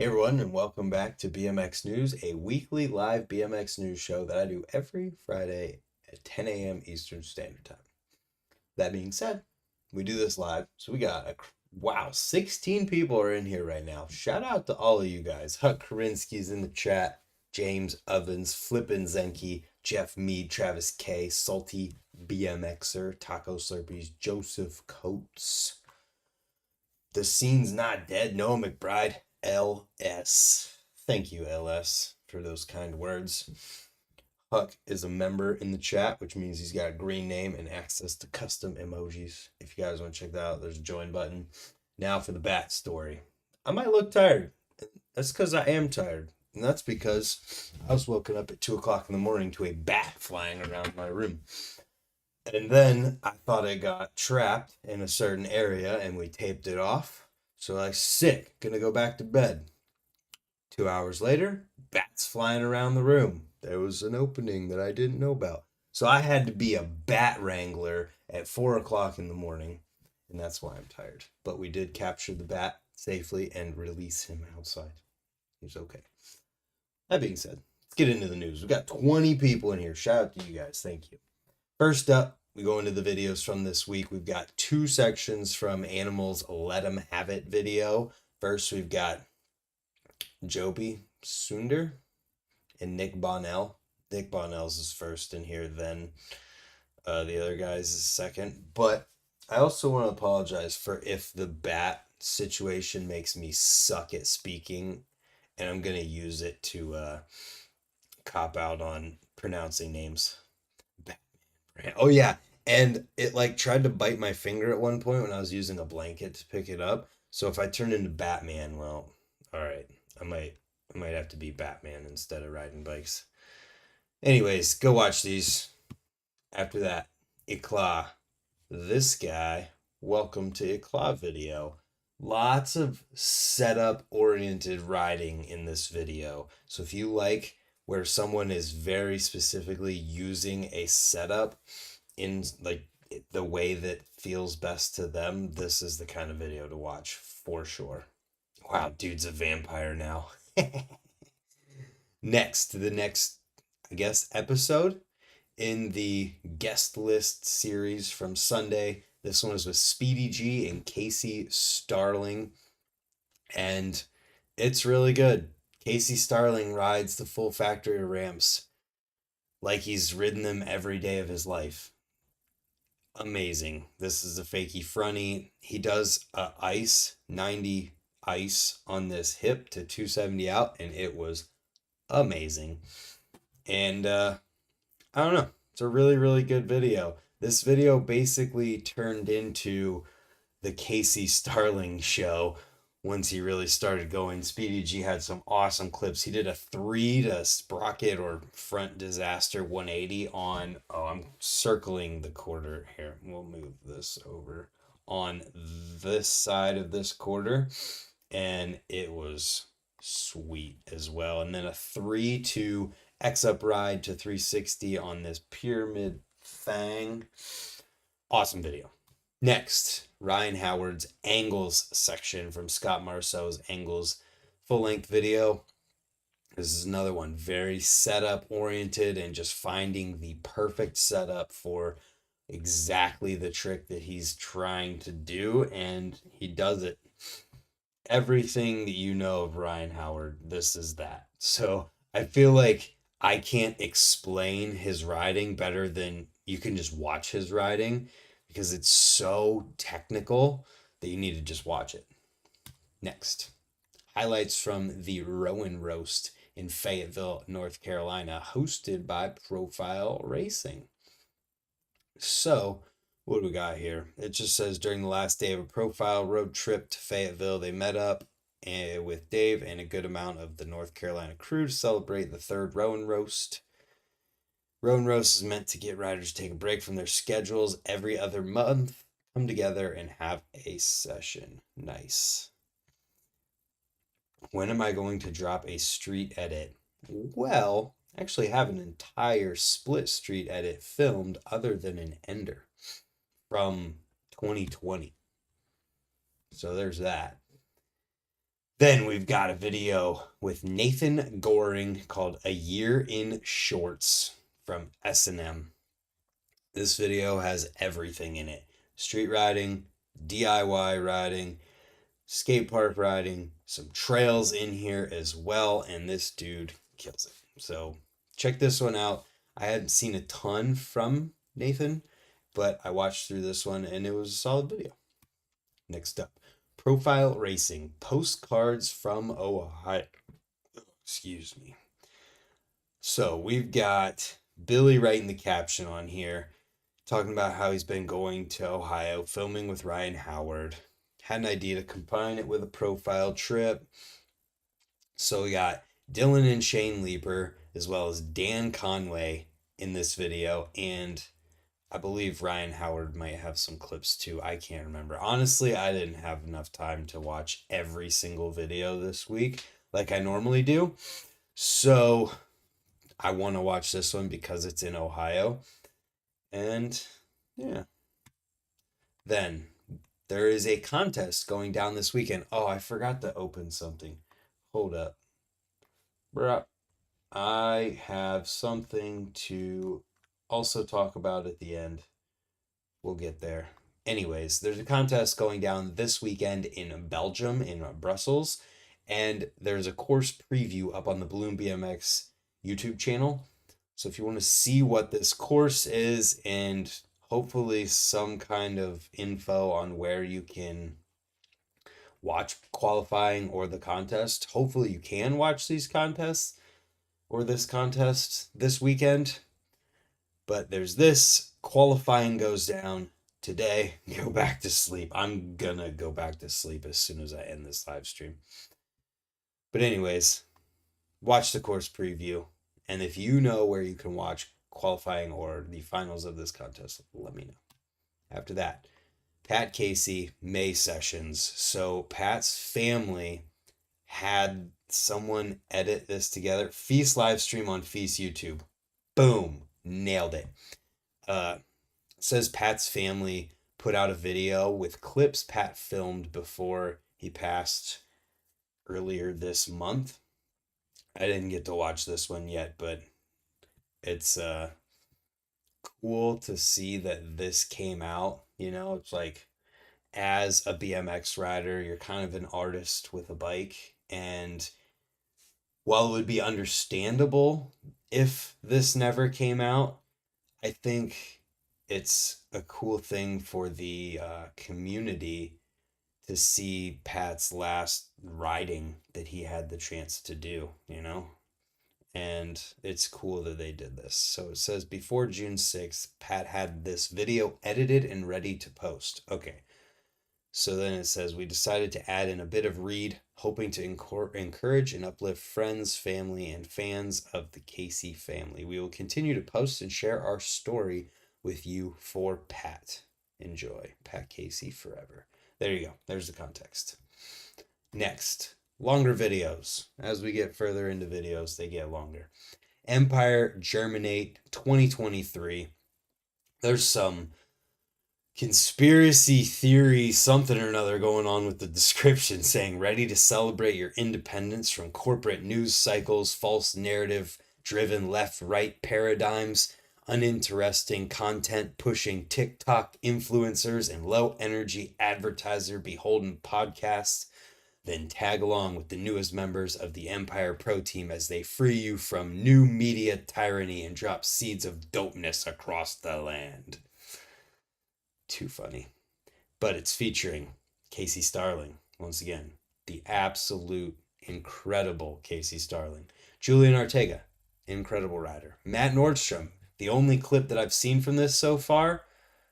Hey everyone, and welcome back to BMX News, a weekly live BMX news show that I do every Friday at 10 a.m. Eastern Standard Time. That being said, we do this live, so we got wow, 16 people are in here right now. Shout out to all of you guys. Huck Karinsky's in the chat, James Ovens, Flippin' Zenke, Jeff Mead, Travis K, Salty BMXer, Taco Slurpees, Joseph Coates. The scene's not dead. Noah McBride, LS. Thank you, LS, for those kind words. Huck is a member in the chat, which means he's got a green name and access to custom emojis. If you guys want to check that out, there's a join button. Now for the bat story. I might look tired. That's because I am tired. And that's because I was woken up at 2 o'clock in the morning to a bat flying around my room. And then I thought it got trapped in a certain area and we taped it off. So I sick, gonna go back to bed. 2 hours later, bats flying around the room. There was an opening that I didn't know about. So I had to be a bat wrangler at 4 o'clock in the morning. And that's why I'm tired. But we did capture the bat safely and release him outside. He's okay. That being said, let's get into the news. We've got 20 people in here. Shout out to you guys. Thank you. First up, we go into the videos from this week. We've got two sections from Animals Let 'Em Have It video. First, we've got Joby, Suender, and Nick Bonnell. Nick Bonnell's is first in here, then the other guy's is second. But I also want to apologize for if the bat situation makes me suck at speaking, and I'm going to use it to cop out on pronouncing names. Oh yeah, and it like tried to bite my finger at one point when I was using a blanket to pick it up. So if I turn into Batman, well, all right, I might have to be Batman instead of riding bikes. Anyways, go watch these. After that, Eclat. This guy, welcome to Eclat video. Lots of setup oriented riding in this video. So if you like where someone is very specifically using a setup in like the way that feels best to them, this is the kind of video to watch for sure. Wow, dude's a vampire now. The next, I guess, episode in the guest list series from Sunday. This one is with Speedy G and Casey Starling, and it's really good. Casey Starling rides the full factory ramps like he's ridden them every day of his life. Amazing. This is a fakie fronty. He does ice, 90 ice on this hip to 270 out, and it was amazing. And I don't know. It's a really, really good video. This video basically turned into the Casey Starling show once he really started going. Speedy G had some awesome clips. He did a 3 to sprocket or front disaster 180 on, oh, I'm circling the quarter here. We'll move this over on this side of this quarter. And it was sweet as well. And then a 3 to X up ride to 360 on this pyramid thing. Awesome video. Next, Ryan Howard's angles section from Scott Marceau's angles full-length video. This is another one, very setup oriented and just finding the perfect setup for exactly the trick that he's trying to do, and he does it. Everything that you know of Ryan Howard, this is that. So I feel like I can't explain his riding better than you can just watch his riding, because it's so technical that you need to just watch it. Next, highlights from the Rowan Roast in Fayetteville, North Carolina, hosted by Profile Racing. So, what do we got here? It just says during the last day of a Profile road trip to Fayetteville, they met up with Dave and a good amount of the North Carolina crew to celebrate the third Rowan Roast. Rowan Roast is meant to get riders to take a break from their schedules every other month, come together and have a session. Nice. When am I going to drop a street edit? Well, I actually have an entire split street edit filmed other than an ender from 2020. So there's that. Then we've got a video with Nathan Goring called A Year in Shorts from S&M. This video has everything in it. Street riding, DIY riding, skate park riding, some trails in here as well, and this dude kills it. So check this one out. I hadn't seen a ton from Nathan, but I watched through this one and it was a solid video. Next up, Profile Racing, Postcards from Ohio. Excuse me. So we've got Billy writing the caption on here, talking about how he's been going to Ohio, filming with Ryan Howard. Had an idea to combine it with a profile trip. So we got Dylan and Shane Leeper, as well as Dan Conway in this video. And I believe Ryan Howard might have some clips too. I can't remember. Honestly, I didn't have enough time to watch every single video this week like I normally do. So I want to watch this one because it's in Ohio. And yeah. Then there is a contest going down this weekend. Oh, I forgot to open something. Hold up. Bruh. I have something to also talk about at the end. We'll get there. Anyways, there's a contest going down this weekend in Belgium, in Brussels, and there's a course preview up on the Bloom BMX YouTube channel. So if you want to see what this course is and hopefully some kind of info on where you can watch qualifying or the contest, hopefully you can watch these contests or this contest this weekend. But there's this. Qualifying goes down today. Go back to sleep. I'm gonna go back to sleep as soon as I end this live stream. But anyways, watch the course preview. And if you know where you can watch qualifying or the finals of this contest, let me know. After that, Pat Casey, May sessions. So Pat's family had someone edit this together. Feast live stream on Feast YouTube. Boom. Nailed it. Says Pat's family put out a video with clips Pat filmed before he passed earlier this month. I didn't get to watch this one yet, but it's cool to see that this came out. You know, it's like as a BMX rider, you're kind of an artist with a bike. And while it would be understandable if this never came out, I think it's a cool thing for the community to see Pat's last riding that he had the chance to do, you know? And it's cool that they did this. So it says before June 6th, Pat had this video edited and ready to post. Okay. So then it says, we decided to add in a bit of Reed, hoping to encourage and uplift friends, family, and fans of the Casey family. We will continue to post and share our story with you for Pat. Enjoy. Pat Casey forever. There you go. There's the context. Next, longer videos. As we get further into videos, they get longer. Empire Germinate 2023. There's some conspiracy theory something or another going on with the description, saying ready to celebrate your independence from corporate news cycles, false narrative driven left right paradigms, uninteresting content pushing TikTok influencers, and low energy advertiser beholden podcasts. Then tag along with the newest members of the Empire Pro team as they free you from new media tyranny and drop seeds of dopeness across the land. Too funny. But it's featuring Casey Starling, once again, the absolute incredible Casey Starling. Julian Ortega, incredible rider. Matt Nordstrom, the only clip that I've seen from this so far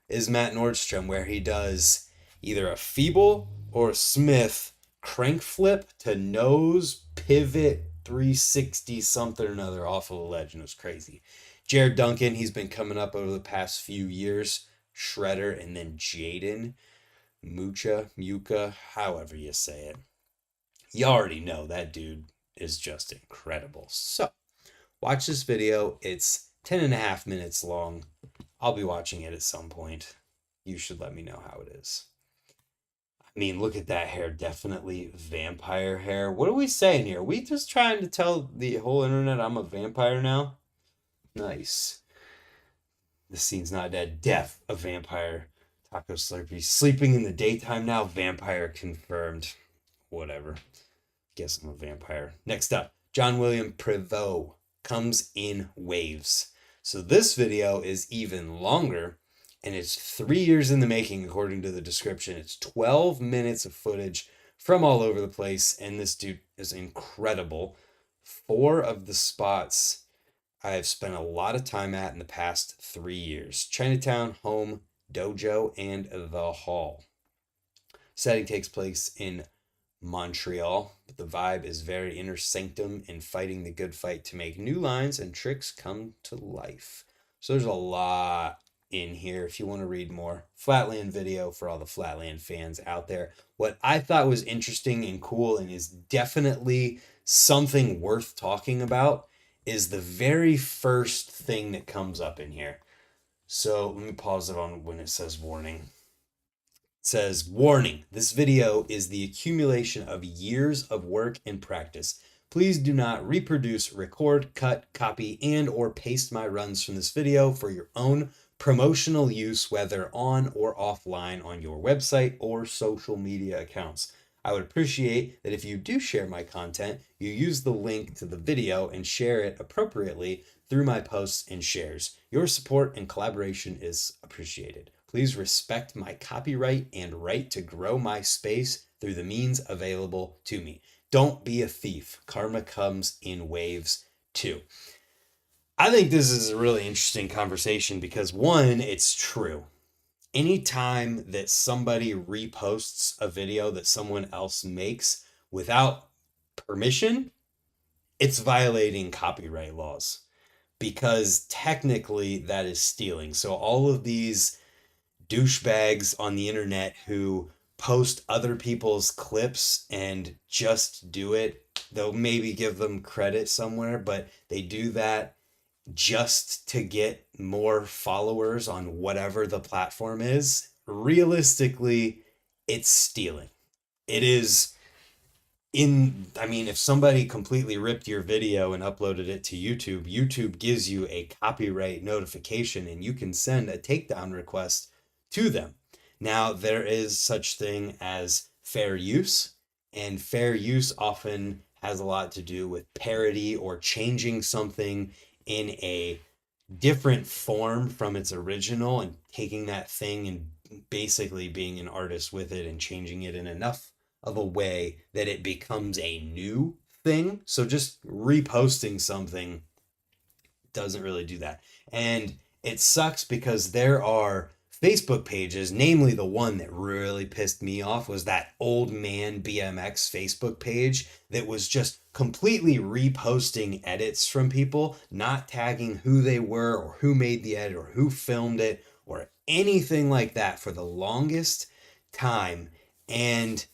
is Matt Nordstrom, where he does either a feeble or a Smith crank flip to nose pivot 360 something or another off of a ledge, and it was crazy. Jared Duncan, he's been coming up over the past few years. Shredder, and then Jaden Muka, however you say it. You already know that dude is just incredible. So, watch this video. It's 10.5 minutes long. I'll be watching it at some point. You should let me know how it is. I mean, look at that hair. Definitely vampire hair. What are we saying here? We just trying to tell the whole internet I'm a vampire now? Nice. The scene's not dead. Death, a vampire. Taco Slurpee. Sleeping in the daytime now. Vampire confirmed. Whatever. Guess I'm a vampire. Next up, John William Prevost comes in waves. So this video is even longer, and it's 3 years in the making according to the description. It's 12 minutes of footage from all over the place, and this dude is incredible. 4 of the spots I have spent a lot of time at in the past 3 years: Chinatown, Home, Dojo, and the Hall. Setting takes place in Montreal, but the vibe is very inner sanctum and fighting the good fight to make new lines and tricks come to life. So there's a lot in here if you want to read more. Flatland video for all the Flatland fans out there. What I thought was interesting and cool and is definitely something worth talking about is the very first thing that comes up in here. So let me pause it on when it says warning. Says, warning, this video is the accumulation of years of work and practice. Please do not reproduce, record, cut, copy, and or paste my runs from this video for your own promotional use, whether on or offline on your website or social media accounts. I would appreciate that if you do share my content, you use the link to the video and share it appropriately through my posts and shares. Your support and collaboration is appreciated. Please respect my copyright and right to grow my space through the means available to me. Don't be a thief. Karma comes in waves too. I think this is a really interesting conversation because, one, it's true. Anytime that somebody reposts a video that someone else makes without permission, it's violating copyright laws because technically that is stealing. So all of these douchebags on the internet who post other people's clips and just do it, they'll maybe give them credit somewhere, but they do that just to get more followers on whatever the platform is. Realistically, it's stealing. It is I mean, if somebody completely ripped your video and uploaded it to YouTube, YouTube gives you a copyright notification and you can send a takedown request to them. Now, there is such thing as fair use, and fair use often has a lot to do with parody or changing something in a different form from its original and taking that thing and basically being an artist with it and changing it in enough of a way that it becomes a new thing. So just reposting something doesn't really do that. And it sucks because there are Facebook pages, namely the one that really pissed me off was that Old Man BMX Facebook page that was just completely reposting edits from people, not tagging who they were or who made the edit or who filmed it or anything like that for the longest time. And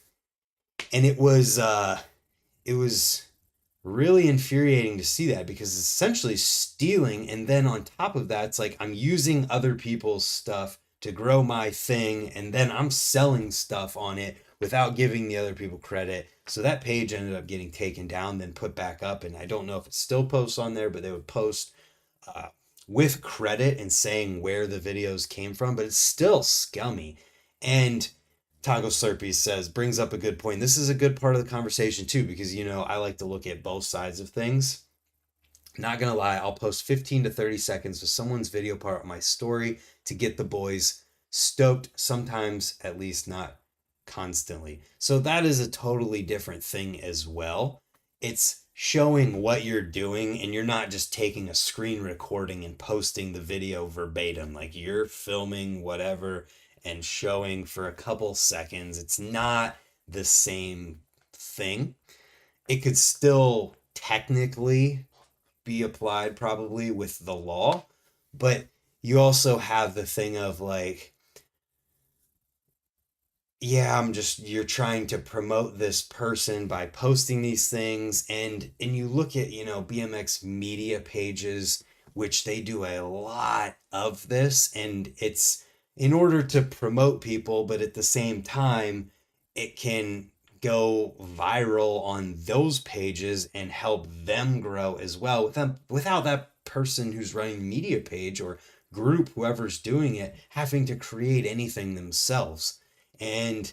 it was really infuriating to see that because it's essentially stealing, and then on top of that it's like I'm using other people's stuff to grow my thing and then I'm selling stuff on it without giving the other people credit. So that page ended up getting taken down, then put back up, and I don't know if it still posts on there, but they would post with credit and saying where the videos came from, but it's still scummy. And Taco Slurpee says, brings up a good point. This is a good part of the conversation too, because, I like to look at both sides of things. Not gonna lie, I'll post 15 to 30 seconds of someone's video part of my story to get the boys stoked, sometimes at least not constantly. So that is a totally different thing as well. It's showing what you're doing and you're not just taking a screen recording and posting the video verbatim. Like you're filming whatever and showing for a couple seconds. It's not the same thing. It could still technically be applied probably with the law, but you also have the thing of like, yeah, you're trying to promote this person by posting these things, and you look at, BMX media pages, which they do a lot of this, and it's in order to promote people, but at the same time it can go viral on those pages and help them grow as well without that person who's running the media page or group, whoever's doing it, having to create anything themselves. And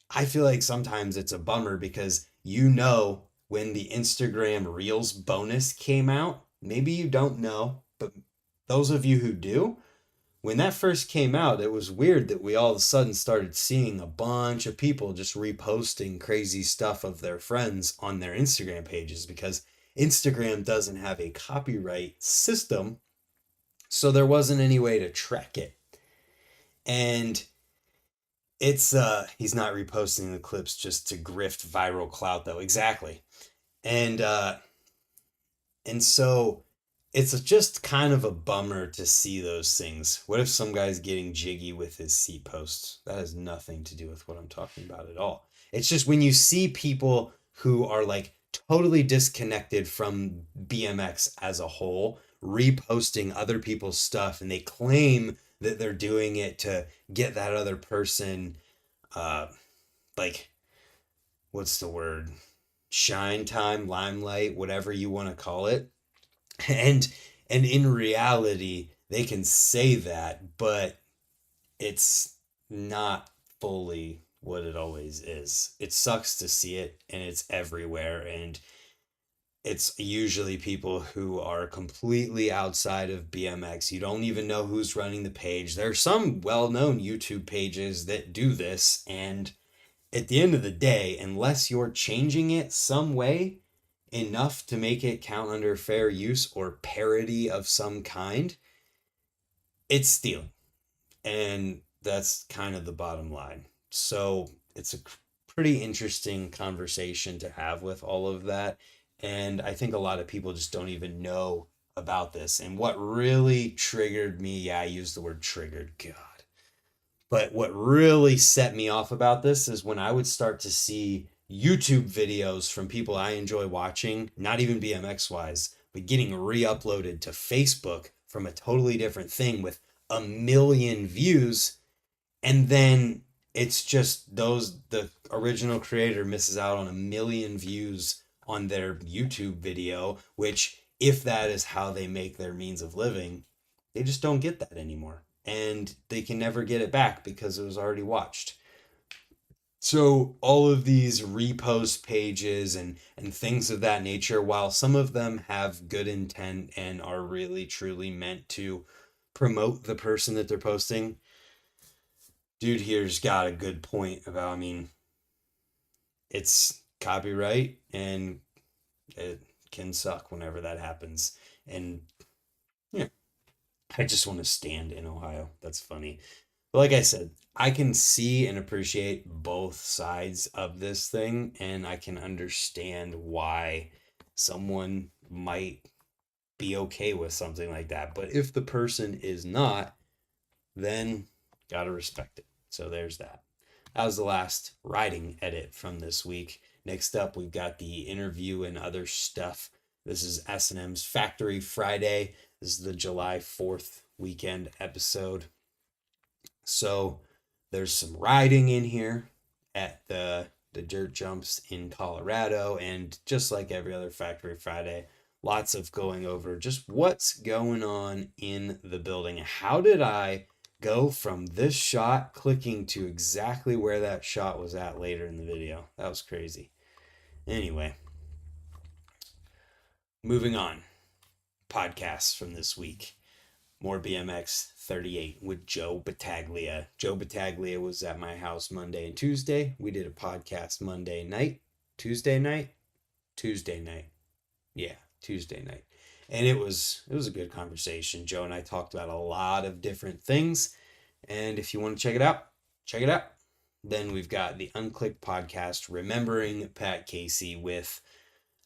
I feel like sometimes it's a bummer because when the Instagram Reels bonus came out, maybe you don't know, but those of you who do, when that first came out, it was weird that we all of a sudden started seeing a bunch of people just reposting crazy stuff of their friends on their Instagram pages because Instagram doesn't have a copyright system, so there wasn't any way to track it. And it's he's not reposting the clips just to grift viral clout though. Exactly. And so it's just kind of a bummer to see those things. What if some guy's getting jiggy with his seat posts? That has nothing to do with what I'm talking about at all. It's just when you see people who are like totally disconnected from BMX as a whole, reposting other people's stuff, and they claim that they're doing it to get that other person, uh, like, what's the word? Shine time, limelight, whatever you want to call it. and and in reality they can say that, but it's not fully what it always is. It sucks to see it, and it's everywhere, and it's usually people who are completely outside of BMX. You don't even know who's running the page. There are some well-known YouTube pages that do this, and at the end of the day, unless you're changing it some way enough to make it count under fair use or parody of some kind, it's stealing. And that's kind of the bottom line. So it's a pretty interesting conversation to have with all of that. And I think a lot of people just don't even know about this. And what really triggered me, yeah, I used the word triggered, God. But what really set me off about this is when I would start to see YouTube videos from people I enjoy watching, not even BMX wise, but getting re uploaded to Facebook from a totally different thing with a million views. And then it's just the original creator misses out on a million views on their YouTube video, which, if that is how they make their means of living, they just don't get that anymore. And they can never get it back because it was already watched. So all of these repost pages and things of that nature, while some of them have good intent and are really truly meant to promote the person that they're posting, dude here's got a good point about, I mean, it's copyright and it can suck whenever that happens. And yeah, I just want to stand in Ohio. That's funny. But like I said, I can see and appreciate both sides of this thing, and I can understand why someone might be okay with something like that. But if the person is not, then gotta respect it. So there's that. That was the last writing edit from this week. Next up, we've got the interview and other stuff. This is S&M's Factory Friday. This is the July 4th weekend episode. So there's some riding in here at the dirt jumps in Colorado, and just like every other Factory Friday, lots of going over just what's going on in the building. How did I go from this shot clicking to exactly where that shot was at later in the video? That was crazy. Anyway, moving on. Podcasts from this week. More BMX 38 with Joe Battaglia. Joe Battaglia was at my house Monday and Tuesday. We did a podcast Monday night, Tuesday night, Tuesday night. Yeah, Tuesday night. And it was a good conversation. Joe and I talked about a lot of different things. And if you want to check it out, check it out. Then we've got the Unclicked podcast, Remembering Pat Casey, with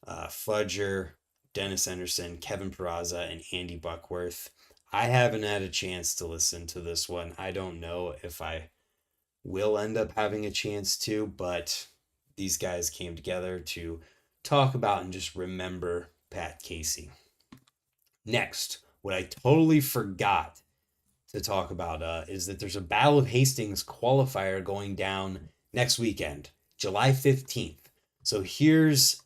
Fudger, Dennis Anderson, Kevin Peraza, and Andy Buckworth. I haven't had a chance to listen to this one. I don't know if I will end up having a chance to, but these guys came together to talk about and just remember Pat Casey. Next, what I totally forgot to talk about is that there's a Battle of Hastings qualifier going down next weekend, July 15th. So here's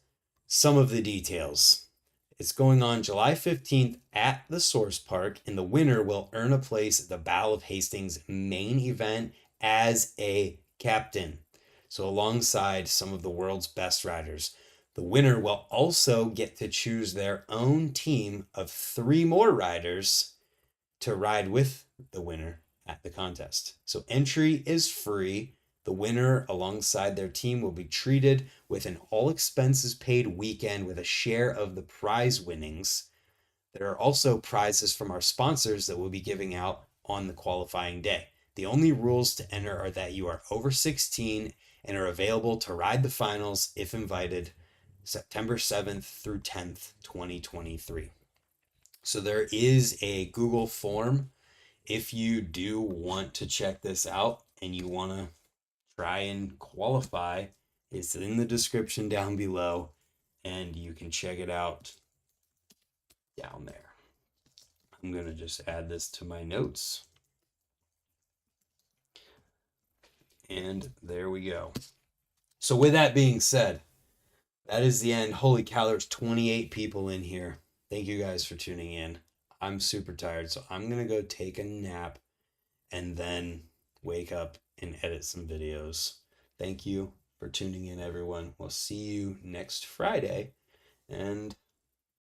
some of the details. It's going on July 15th at the Source Park, and the winner will earn a place at the Battle of Hastings main event as a captain. So, alongside some of the world's best riders, the winner will also get to choose their own team of 3 more riders to ride with the winner at the contest. So, entry is free. The winner, alongside their team, will be treated with an all expenses paid weekend with a share of the prize winnings. There are also prizes from our sponsors that we'll be giving out on the qualifying day. The only rules to enter are that you are over 16 and are available to ride the finals if invited September 7th through 10th, 2023. So there is a Google form if you do want to check this out and you want to try and qualify. It's in the description down below, and you can check it out down there. I'm going to just add this to my notes. And there we go. So with that being said, that is the end. Holy cow, there's 28 people in here. Thank you guys for tuning in. I'm super tired, so I'm going to go take a nap and then wake up and edit some videos. Thank you for tuning in, everyone. We'll see you next Friday. And